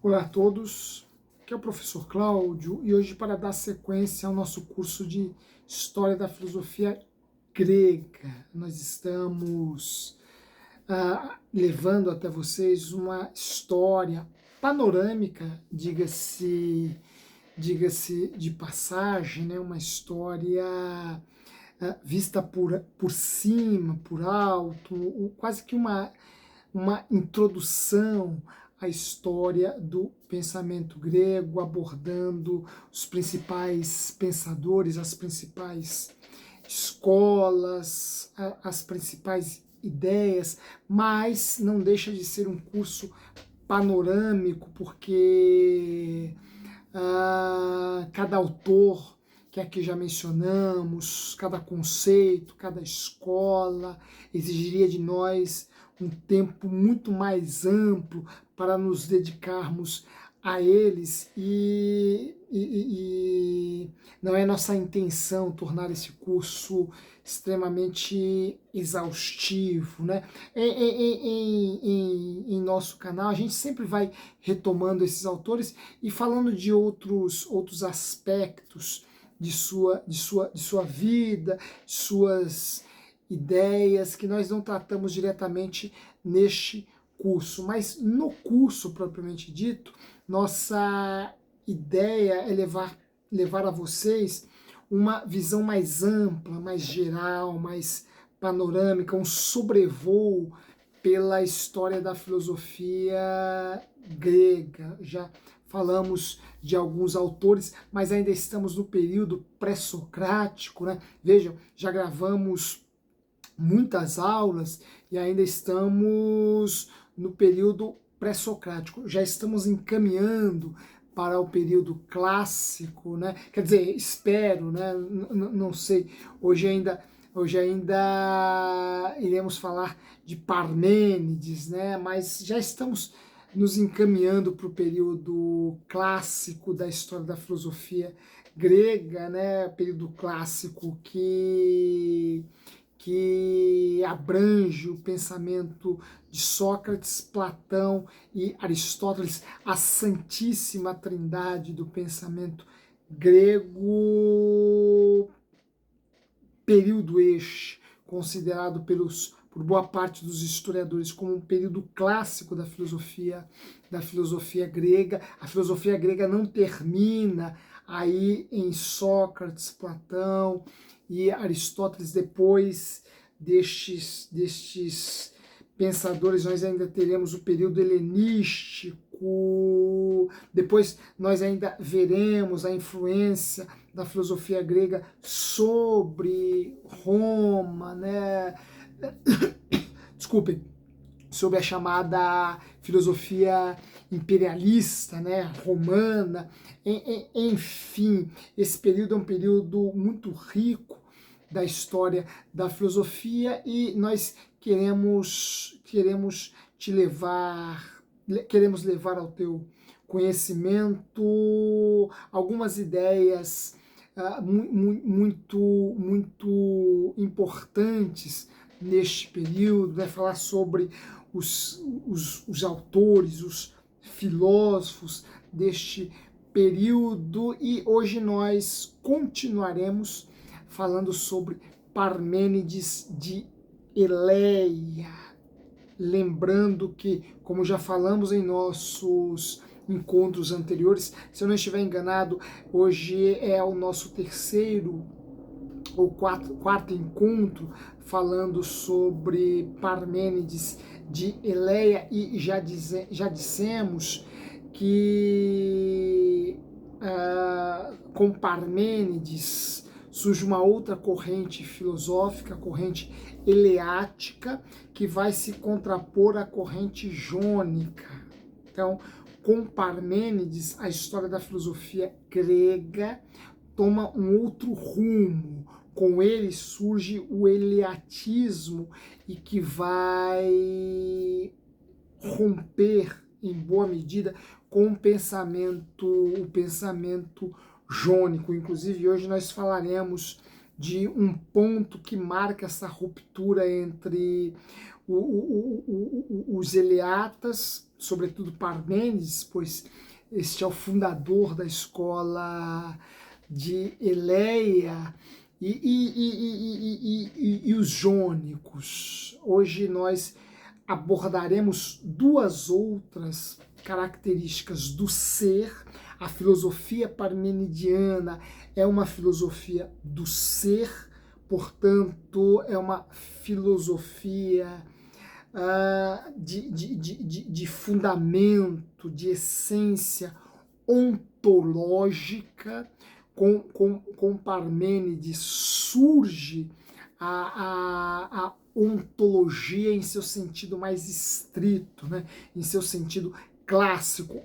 Olá a todos, aqui é o professor Cláudio e hoje para dar sequência ao nosso curso de História da Filosofia Grega, nós estamos levando até vocês uma história panorâmica, diga-se de passagem, né? Uma história vista por cima, por alto, quase que uma introdução à história do pensamento grego, abordando os principais pensadores, as principais escolas, as principais ideias, mas não deixa de ser um curso panorâmico, porque cada autor que aqui já mencionamos, cada conceito, cada escola, exigiria de nós um tempo muito mais amplo para nos dedicarmos a eles e não é nossa intenção tornar esse curso extremamente exaustivo, né? Em nosso canal a gente sempre vai retomando esses autores e falando de outros aspectos de sua vida, de suas ideias que nós não tratamos diretamente neste curso, mas no curso propriamente dito, nossa ideia é levar a vocês uma visão mais ampla, mais geral, mais panorâmica, um sobrevoo pela história da filosofia grega. Já falamos de alguns autores, mas ainda estamos no período pré-socrático, né? Vejam, já gravamos muitas aulas e ainda estamos no período pré-socrático. Já estamos encaminhando para o período clássico, né? Quer dizer, espero, né? Não sei. Hoje ainda iremos falar de Parmênides, né? Mas já estamos nos encaminhando para o período clássico da história da filosofia grega, né? Período clássico que abrange o pensamento de Sócrates, Platão e Aristóteles, a santíssima trindade do pensamento grego, período este, considerado por boa parte dos historiadores como um período clássico da filosofia grega. A filosofia grega não termina aí em Sócrates, Platão e Aristóteles. Depois destes pensadores, nós ainda teremos o período helenístico, depois nós ainda veremos a influência da filosofia grega sobre Roma, né? Desculpem, sobre a chamada filosofia imperialista, né, romana, enfim, esse período é um período muito rico da história da filosofia e nós queremos levar ao teu conhecimento algumas ideias muito importantes neste período, vai falar sobre os autores, os filósofos deste período, e hoje nós continuaremos falando sobre Parmênides de Eleia. Lembrando que, como já falamos em nossos encontros anteriores, se eu não estiver enganado, hoje é o nosso terceiro ou quarto encontro falando sobre Parmênides de Eleia, e já dissemos que com Parmênides surge uma outra corrente filosófica, a corrente eleática, que vai se contrapor à corrente jônica. Então, com Parmênides, a história da filosofia grega toma um outro rumo. Com ele surge o eleatismo e que vai romper em boa medida com o pensamento jônico. Inclusive hoje nós falaremos de um ponto que marca essa ruptura entre os eleatas, sobretudo Parmênides, pois este é o fundador da escola de Eleia, e os jônicos. Hoje nós abordaremos duas outras características do ser. A filosofia parmenidiana é uma filosofia do ser, portanto, é uma filosofia de fundamento, de essência ontológica. Com Parmênides surge a ontologia em seu sentido mais estrito, né? Em seu sentido clássico,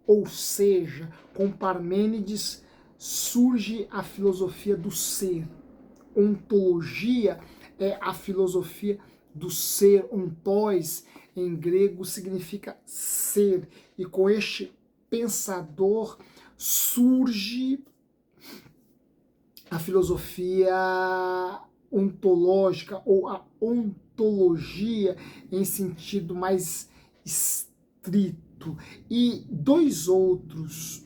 ou seja, com Parmênides surge a filosofia do ser. Ontologia é a filosofia do ser. Ontos, em grego, significa ser, e com este pensador surge a filosofia ontológica, ou a ontologia em sentido mais estrito. E dois outros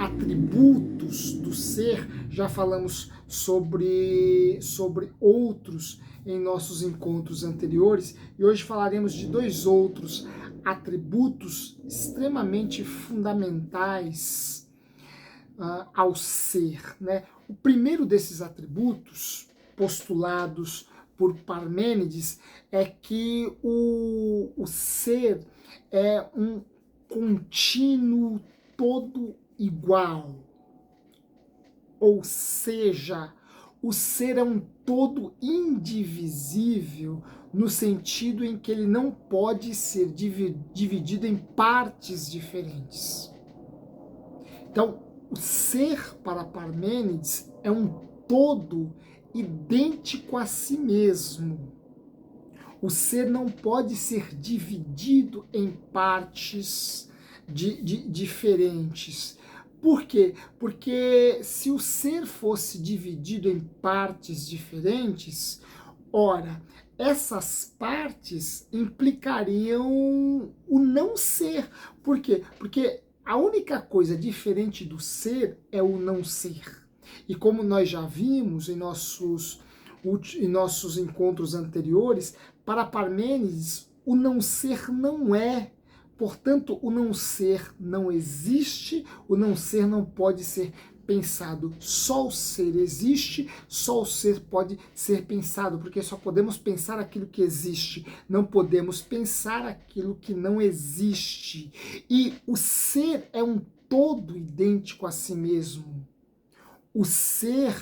atributos do ser, já falamos sobre outros em nossos encontros anteriores, e hoje falaremos de dois outros atributos extremamente fundamentais ao ser, né? O primeiro desses atributos postulados por Parmênides é que o ser é um contínuo todo igual, ou seja, o ser é um todo indivisível no sentido em que ele não pode ser dividido em partes diferentes. Então, o ser para Parmênides é um todo idêntico a si mesmo. O ser não pode ser dividido em partes diferentes. Por quê? Porque se o ser fosse dividido em partes diferentes, ora, essas partes implicariam o não ser. Por quê? Porque a única coisa diferente do ser é o não ser. E como nós já vimos em nossos encontros anteriores, para Parmênides, o não ser não é. Portanto, o não ser não existe, o não ser não pode ser pensado. Só o ser existe, só o ser pode ser pensado, porque só podemos pensar aquilo que existe, não podemos pensar aquilo que não existe. E o ser é um todo idêntico a si mesmo. O ser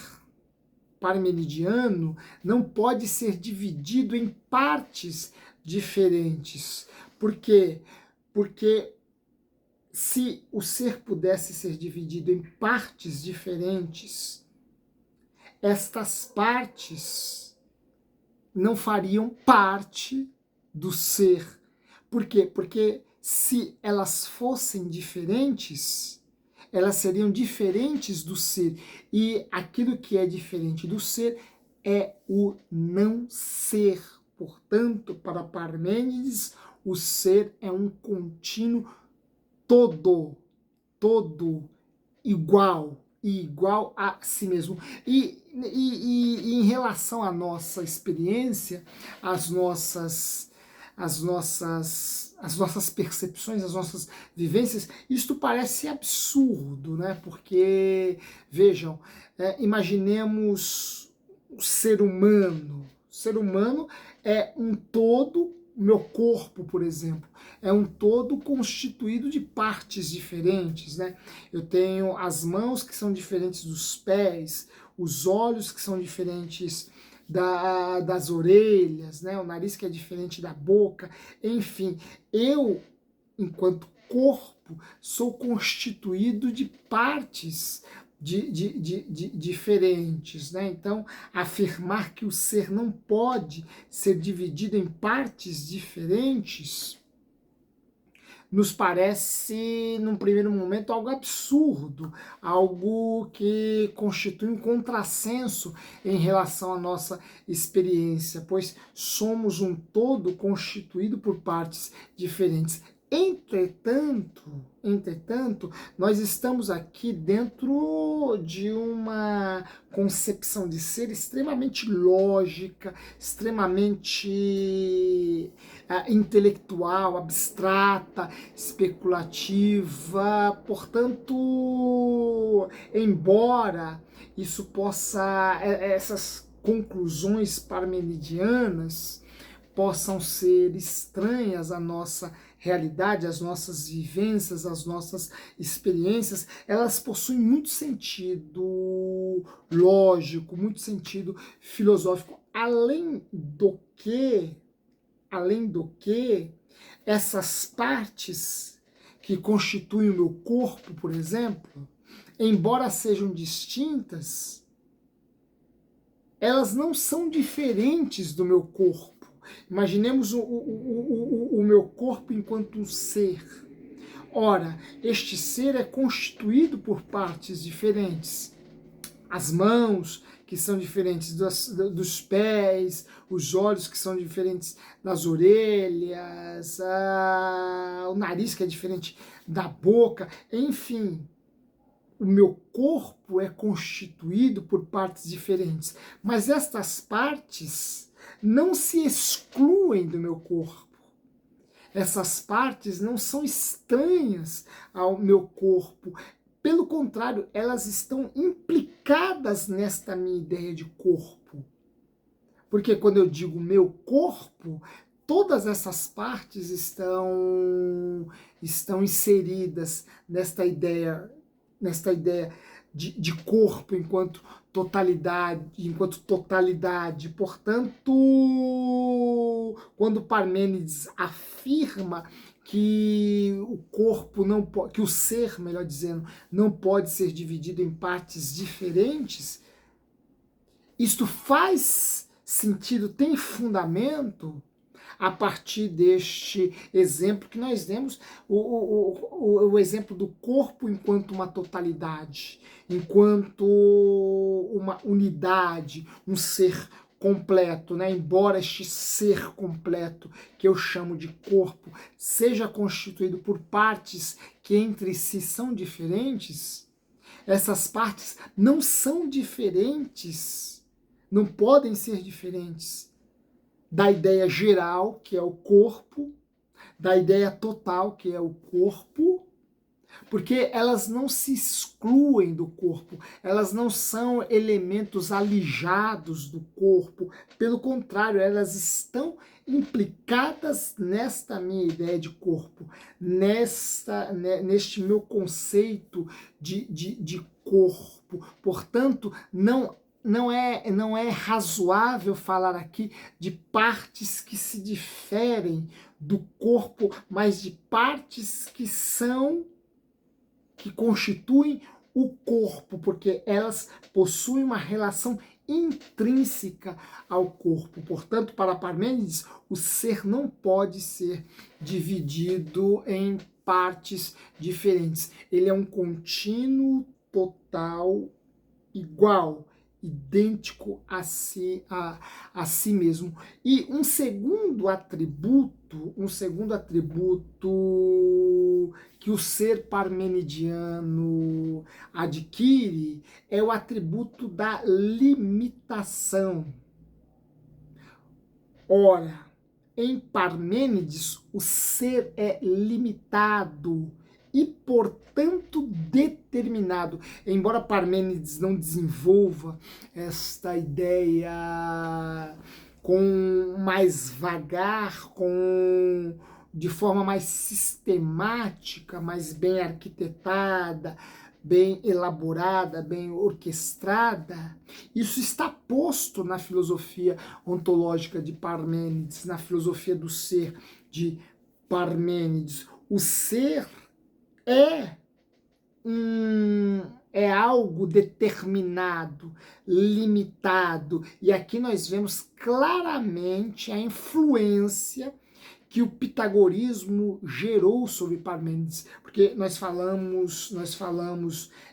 parmenidiano não pode ser dividido em partes diferentes. Por quê? Porque se o ser pudesse ser dividido em partes diferentes, estas partes não fariam parte do ser. Por quê? Porque se elas fossem diferentes, elas seriam diferentes do ser. E aquilo que é diferente do ser é o não ser. Portanto, para Parmênides, o ser é um contínuo todo igual a si mesmo. E em relação à nossa experiência, às nossas percepções, às nossas vivências, isto parece absurdo, né? Porque, vejam, imaginemos o ser humano. O ser humano é um todo. O meu corpo, por exemplo, é um todo constituído de partes diferentes, né? Eu tenho as mãos que são diferentes dos pés, os olhos que são diferentes das orelhas, né? O nariz que é diferente da boca, enfim, eu, enquanto corpo, sou constituído de partes diferentes, né? Então, afirmar que o ser não pode ser dividido em partes diferentes nos parece, num primeiro momento, algo absurdo, algo que constitui um contrassenso em relação à nossa experiência, pois somos um todo constituído por partes diferentes. Entretanto, nós estamos aqui dentro de uma concepção de ser extremamente lógica, extremamente intelectual, abstrata, especulativa. Portanto, embora isso possa, essas conclusões parmenidianas possam ser estranhas à nossa realidade, às nossas vivências, às nossas experiências, elas possuem muito sentido lógico, muito sentido filosófico, além do que essas partes que constituem o meu corpo, por exemplo, embora sejam distintas, elas não são diferentes do meu corpo. Imaginemos o meu corpo enquanto um ser. Ora, este ser é constituído por partes diferentes. As mãos, que são diferentes dos pés, os olhos, que são diferentes das orelhas, o nariz, que é diferente da boca, enfim. O meu corpo é constituído por partes diferentes, mas estas partes não se excluem do meu corpo. Essas partes não são estranhas ao meu corpo. Pelo contrário, elas estão implicadas nesta minha ideia de corpo. Porque quando eu digo meu corpo, todas essas partes estão inseridas nesta ideia de corpo enquanto totalidade. Portanto, quando Parmênides afirma que o corpo não pode, que o ser, melhor dizendo, não pode ser dividido em partes diferentes, isto faz sentido, tem fundamento a partir deste exemplo que nós demos, o exemplo do corpo enquanto uma totalidade, enquanto uma unidade, um ser completo, né? Embora este ser completo, que eu chamo de corpo, seja constituído por partes que entre si são diferentes, essas partes não são diferentes, não podem ser diferentes da ideia geral, que é o corpo, da ideia total, que é o corpo, porque elas não se excluem do corpo, elas não são elementos alijados do corpo, pelo contrário, elas estão implicadas nesta minha ideia de corpo, neste meu conceito de corpo. Portanto, não é razoável falar aqui de partes que se diferem do corpo, mas de partes que constituem o corpo, porque elas possuem uma relação intrínseca ao corpo. Portanto, para Parmênides, o ser não pode ser dividido em partes diferentes. Ele é um contínuo total igual, idêntico a si mesmo. E um segundo atributo que o ser parmenidiano adquire é o atributo da limitação. Ora, em Parmênides, o ser é limitado e, portanto, determinado. Embora Parmênides não desenvolva esta ideia com mais vagar, de forma mais sistemática, mais bem arquitetada, bem elaborada, bem orquestrada, isso está posto na filosofia ontológica de Parmênides, na filosofia do ser de Parmênides. O ser é algo determinado, limitado, e aqui nós vemos claramente a influência que o pitagorismo gerou sobre Parmênides, porque nós falamos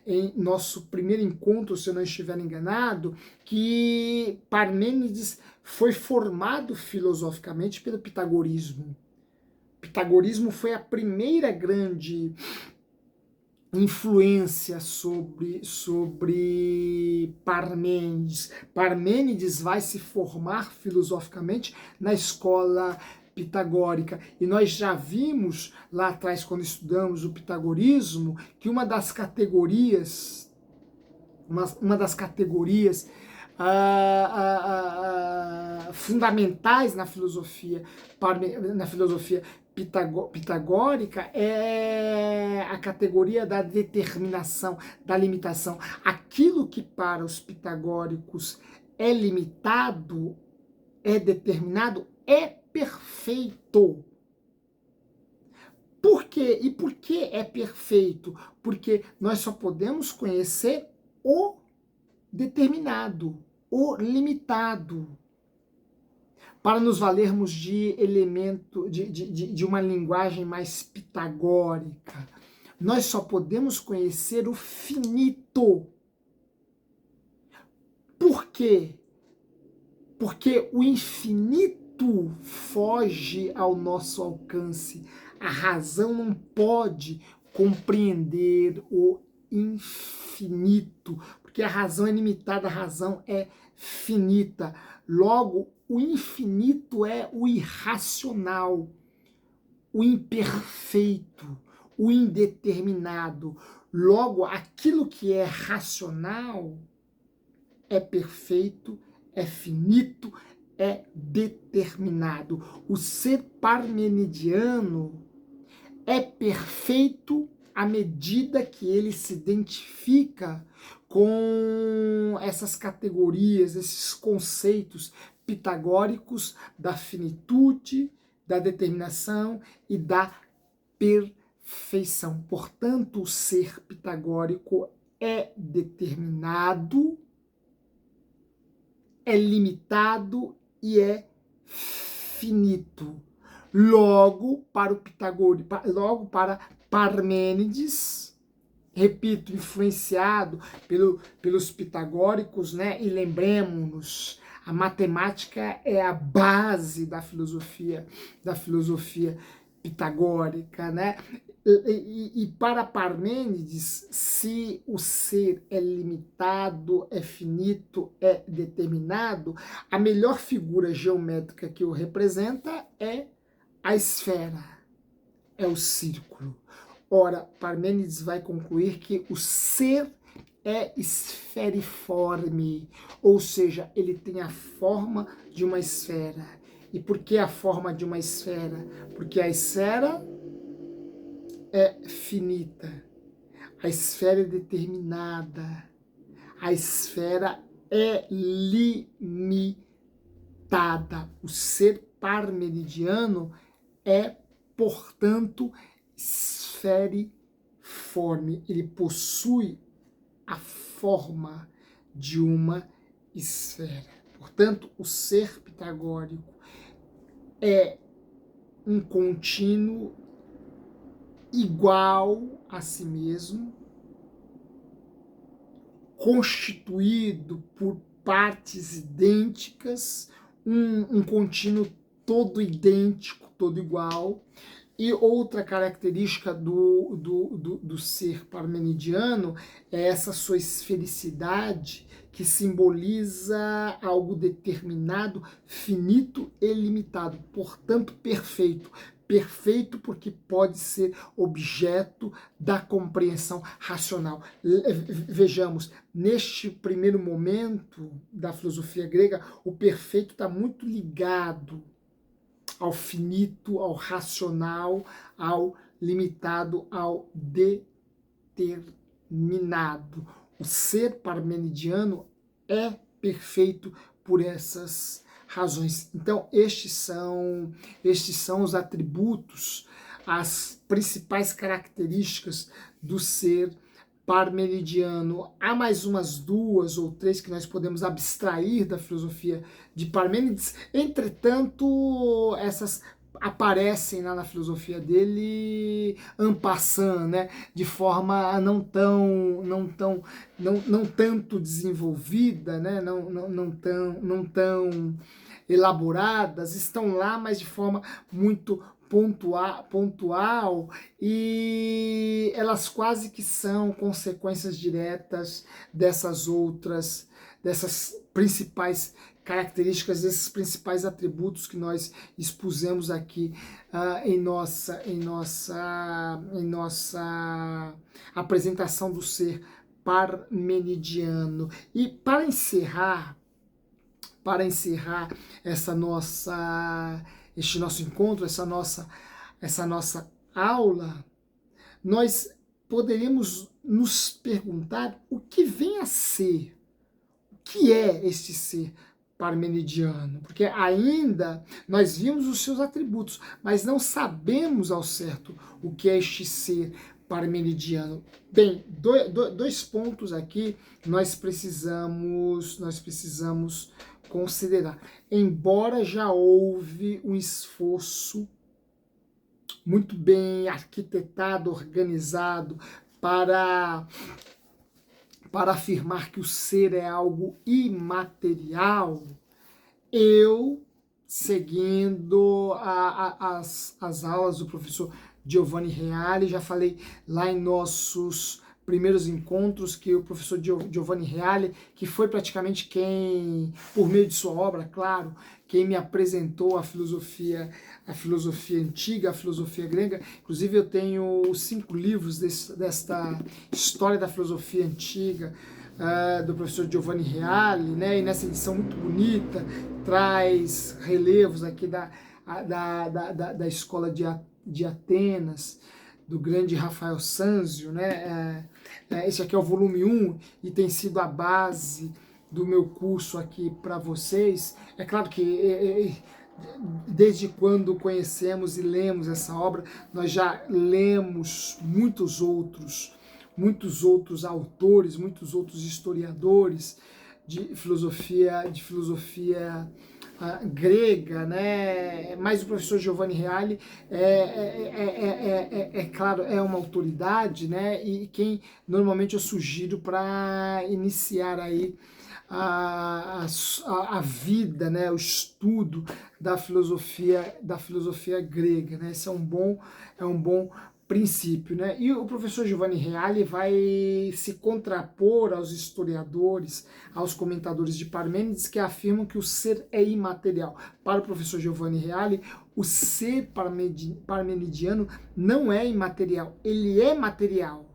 em nosso primeiro encontro, se eu não estiver enganado, que Parmênides foi formado filosoficamente pelo pitagorismo. O pitagorismo foi a primeira grande influência sobre Parmênides. Parmênides vai se formar filosoficamente na escola pitagórica. E nós já vimos lá atrás, quando estudamos o pitagorismo, que uma das categorias fundamentais na filosofia pitagórica é a categoria da determinação, da limitação. Aquilo que para os pitagóricos é limitado, é determinado, é perfeito. Por quê? E por que é perfeito? Porque nós só podemos conhecer o determinado, o limitado, para nos valermos de elemento, de uma linguagem mais pitagórica. Nós só podemos conhecer o finito. Por quê? Porque o infinito foge ao nosso alcance. A razão não pode compreender o infinito, porque a razão é limitada, a razão é finita. Logo, o infinito é o irracional, o imperfeito, o indeterminado. Logo, aquilo que é racional é perfeito, é finito, é determinado. O ser parmenidiano é perfeito à medida que ele se identifica com essas categorias, esses conceitos pitagóricos da finitude, da determinação e da perfeição. Portanto, o ser pitagórico é determinado, é limitado e é finito. Logo, para Parmênides, repito, influenciado pelos pitagóricos, né? E lembremos-nos, a matemática é a base da filosofia pitagórica, né? E para Parmênides, se o ser é limitado, é finito, é determinado, a melhor figura geométrica que o representa é a esfera, é o círculo. Ora, Parmênides vai concluir que o ser é esferiforme, ou seja, ele tem a forma de uma esfera. E por que a forma de uma esfera? Porque a esfera é finita, a esfera é determinada, a esfera é limitada. O ser parmenidiano é, portanto, esferiforme. Ele possui a forma de uma esfera. Portanto, o ser pitagórico é um contínuo igual a si mesmo, constituído por partes idênticas, um contínuo todo idêntico, todo igual. E outra característica do ser parmenidiano é essa sua esfericidade, que simboliza algo determinado, finito e limitado, portanto perfeito. Perfeito porque pode ser objeto da compreensão racional. Vejamos, neste primeiro momento da filosofia grega, o perfeito está muito ligado ao finito, ao racional, ao limitado, ao determinado. O ser parmenidiano é perfeito por essas razões. Então, estes são os atributos, as principais características do ser parmenidiano. Há mais umas 2 ou 3 que nós podemos abstrair da filosofia de Parmênides. Entretanto, aparecem lá na filosofia dele en passant, né? De forma não tanto desenvolvida, né? Não tão elaboradas, estão lá, mas de forma muito pontual, e elas quase que são consequências diretas dessas principais características, desses principais atributos que nós expusemos aqui em nossa apresentação do ser parmenidiano. E para encerrar este nosso encontro, essa nossa aula, nós poderíamos nos perguntar o que vem a ser, o que é este ser parmenidiano, porque ainda nós vimos os seus atributos, mas não sabemos ao certo o que é este ser parmenidiano. Bem, dois pontos aqui nós precisamos considerar. Embora já houve um esforço muito bem arquitetado, organizado, para afirmar que o ser é algo imaterial, eu, seguindo as aulas do professor Giovanni Reale, já falei lá em nossos primeiros encontros que o professor Giovanni Reale, que foi praticamente quem, por meio de sua obra, claro, quem me apresentou a filosofia antiga, a filosofia grega. Inclusive eu tenho 5 livros desta história da filosofia antiga, do professor Giovanni Reale, né? E nessa edição muito bonita, traz relevos aqui da escola de Atenas, do grande Rafael Sanzio, né? Esse aqui é o volume 1 e tem sido a base do meu curso aqui para vocês. É claro que desde quando conhecemos e lemos essa obra, nós já lemos muitos outros autores, muitos outros historiadores de filosofia grega, né? Mas o professor Giovanni Reale claro, é uma autoridade, né? E quem normalmente eu sugiro para iniciar aí a vida, né? O estudo da filosofia grega, né? Esse é um bom princípio, né? E o professor Giovanni Reale vai se contrapor aos historiadores, aos comentadores de Parmênides, que afirmam que o ser é imaterial. Para o professor Giovanni Reale, o ser parmenidiano não é imaterial, ele é material.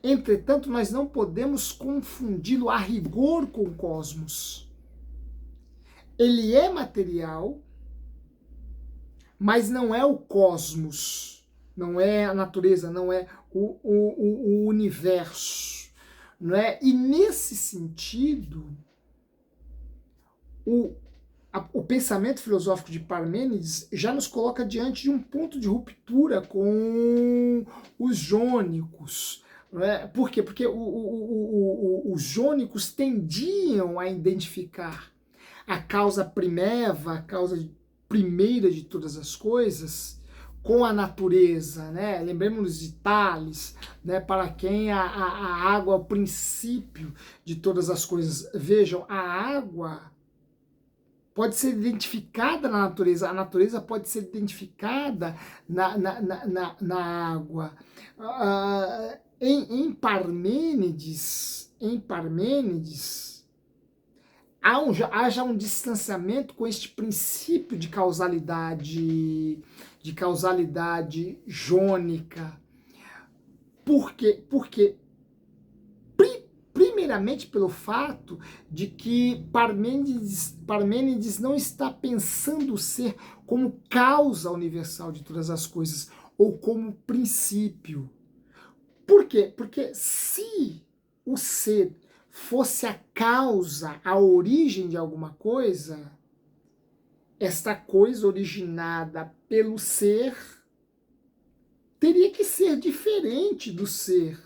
Entretanto, nós não podemos confundi-lo a rigor com o cosmos. Ele é material, mas não é o cosmos. Não é a natureza, não é o universo, não é? E nesse sentido, o pensamento filosófico de Parmênides já nos coloca diante de um ponto de ruptura com os jônicos. Não é? Por quê? Porque os jônicos tendiam a identificar a causa primeva, a causa primeira de todas as coisas, com a natureza, né? Lembremos-nos de Tales, né? Para quem a água é o princípio de todas as coisas. Vejam, a água pode ser identificada na natureza, a natureza pode ser identificada na água. Em Parmênides, há já um distanciamento com este princípio de causalidade jônica. Por quê? Porque, primeiramente, pelo fato de que Parmênides não está pensando o ser como causa universal de todas as coisas, ou como princípio. Por quê? Porque se o ser fosse a causa, a origem de alguma coisa, esta coisa originada pelo ser teria que ser diferente do ser.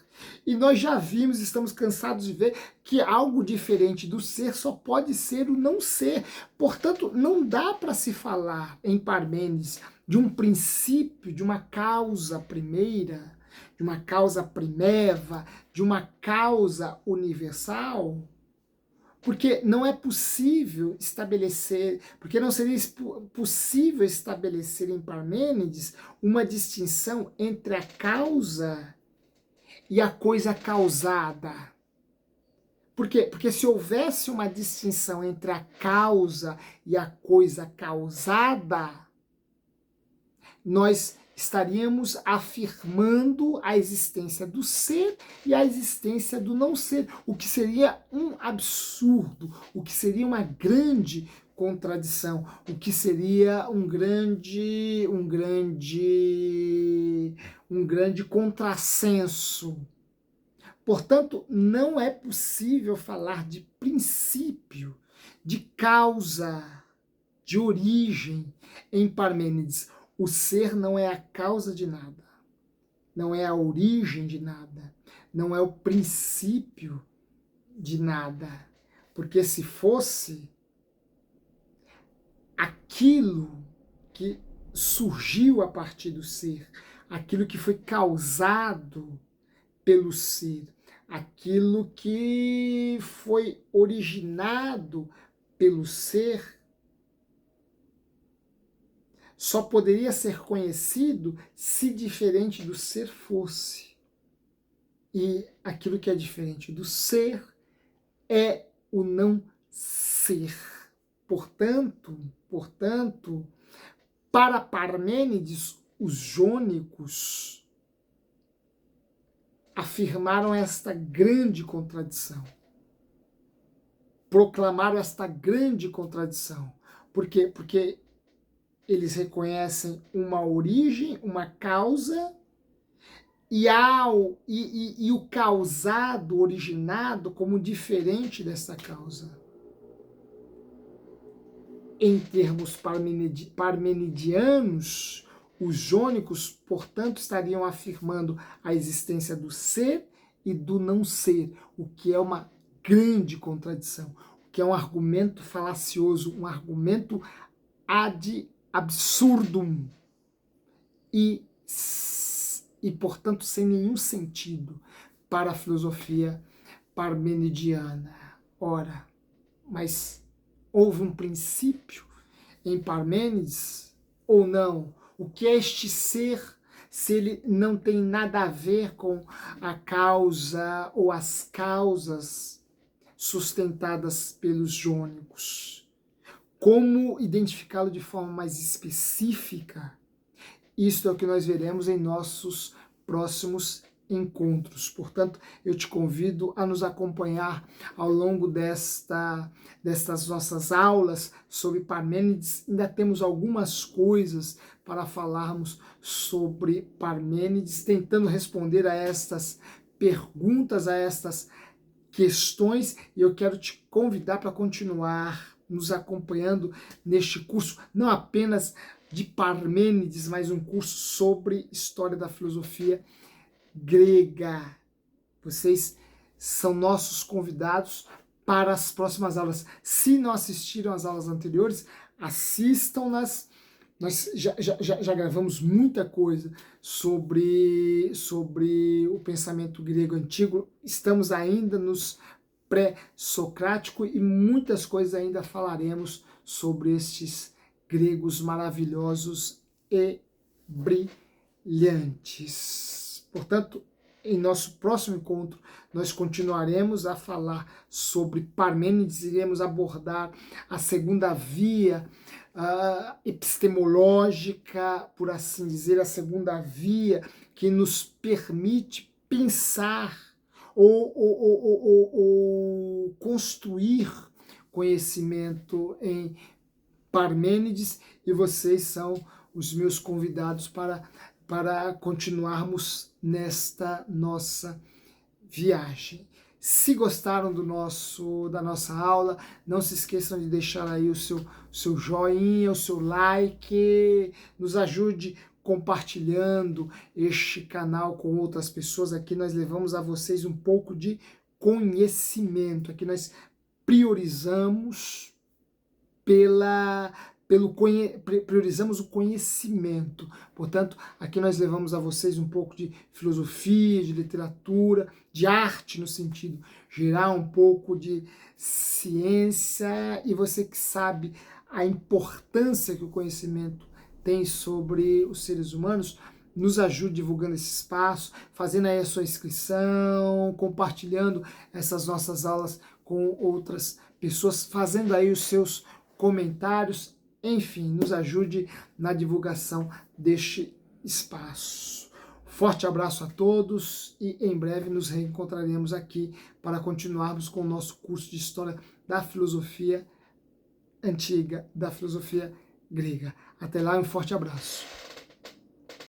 E nós já vimos, estamos cansados de ver, que algo diferente do ser só pode ser o não ser. Portanto, não dá para se falar em Parmênides de um princípio, de uma causa primeira, de uma causa primeva, de uma causa universal, porque não é possível estabelecer, porque não seria possível estabelecer em Parmênides uma distinção entre a causa e a coisa causada. Por quê? Porque se houvesse uma distinção entre a causa e a coisa causada, nós estaríamos afirmando a existência do ser e a existência do não ser, o que seria um absurdo, o que seria uma grande contradição, o que seria um grande contrassenso. Portanto, não é possível falar de princípio, de causa, de origem em Parmênides. O ser não é a causa de nada, não é a origem de nada, não é o princípio de nada. Porque se fosse aquilo que surgiu a partir do ser, aquilo que foi causado pelo ser, aquilo que foi originado pelo ser, só poderia ser conhecido se diferente do ser fosse. E aquilo que é diferente do ser é o não ser. Portanto, para Parmênides, os jônicos afirmaram esta grande contradição. Proclamaram esta grande contradição. Por quê? Porque eles reconhecem uma origem, uma causa, e o causado, originado, como diferente dessa causa. Em termos parmenidianos, os jônicos, portanto, estariam afirmando a existência do ser e do não ser, o que é uma grande contradição, o que é um argumento falacioso, um argumento ad absurdum e portanto, sem nenhum sentido para a filosofia parmenidiana. Ora, mas houve um princípio em Parmênides ou não? O que é este ser, se ele não tem nada a ver com a causa ou as causas sustentadas pelos jônicos? Como identificá-lo de forma mais específica? Isto é o que nós veremos em nossos próximos encontros. Portanto, eu te convido a nos acompanhar ao longo destas nossas aulas sobre Parmênides. Ainda temos algumas coisas para falarmos sobre Parmênides, tentando responder a estas perguntas, a estas questões, e eu quero te convidar para continuar nos acompanhando neste curso, não apenas de Parmênides, mas um curso sobre história da filosofia grega. Vocês são nossos convidados para as próximas aulas. Se não assistiram às aulas anteriores, assistam-nas. Nós já gravamos muita coisa sobre o pensamento grego antigo. Estamos ainda nos pré-socrático e muitas coisas ainda falaremos sobre estes gregos maravilhosos e brilhantes. Portanto, em nosso próximo encontro, nós continuaremos a falar sobre Parmênides, iremos abordar a segunda via epistemológica, por assim dizer, a segunda via que nos permite pensar ou construir conhecimento em Parmênides, e vocês são os meus convidados para continuarmos nesta nossa viagem. Se gostaram da nossa aula, não se esqueçam de deixar aí o seu joinha, o seu like, nos ajude compartilhando este canal com outras pessoas. Aqui nós levamos a vocês um pouco de conhecimento, aqui nós priorizamos priorizamos o conhecimento. Portanto, aqui nós levamos a vocês um pouco de filosofia, de literatura, de arte no sentido geral, um pouco de ciência, e você que sabe a importância que o conhecimento tem sobre os seres humanos, nos ajude divulgando esse espaço, fazendo aí a sua inscrição, compartilhando essas nossas aulas com outras pessoas, fazendo aí os seus comentários, enfim, nos ajude na divulgação deste espaço. Forte abraço a todos e em breve nos reencontraremos aqui para continuarmos com o nosso curso de História da Filosofia Antiga, da Filosofia Grega. Até lá, um forte abraço.